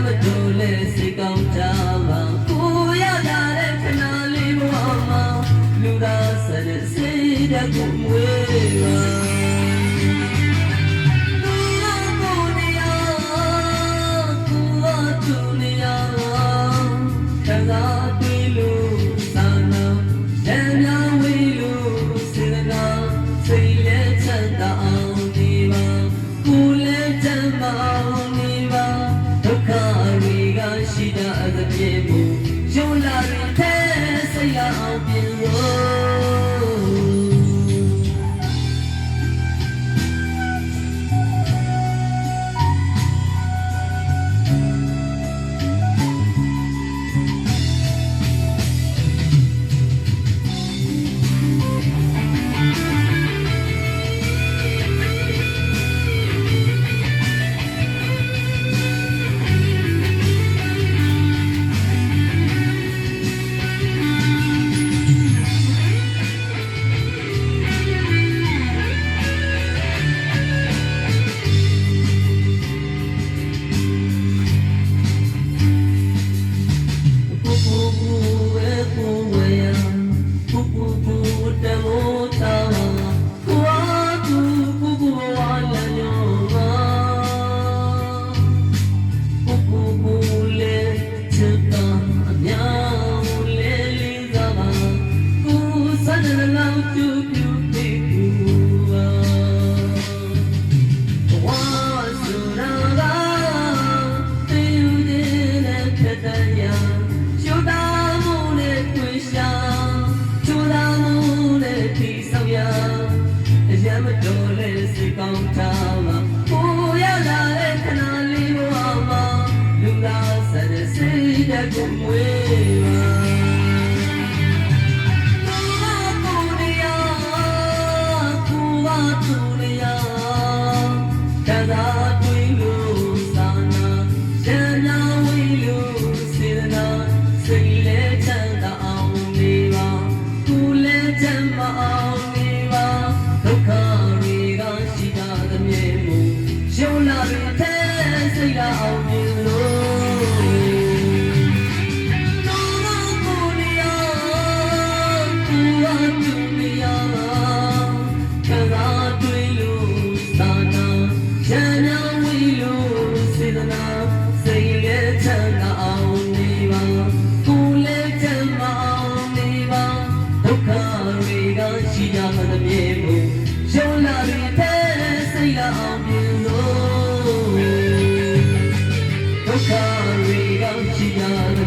မတို့လဲစိတ်ကောင်းကြပါကိုရကြတဲ့ခဏလေးဘဝမှာလူသားဆန်တဲ့စိတ်ဓာတ်ကိုမွေးပါရှိတာအသဖြင့်ကိုရုံလာရင်ထဲစိတ်ရအောင်ပြင်လို့မတော်လဲစိတ်ကောင်းထားပါကိုရလာတဲ့ခဏလေးဘဝမှာလူသားဆန်တဲ့စိတ်ဓာတ်ကိုမွေးပါစိတ်အောင်မြင်လို့ကိုနေရကိုဝတ်တူနေရခံစားတွေ့လို့သာနာရန်နာဝီလို့စေတနာစိတ်ရဲ့ချမ်းသာအောင်နေပါကိုလည်းချမ်းသာအောင်နေပါဒုက္ခတွေကရှိကြမသမြဲဘူးရုံလာပြီးတဲ့စိတ်အောင်မြင်လို့Carry on,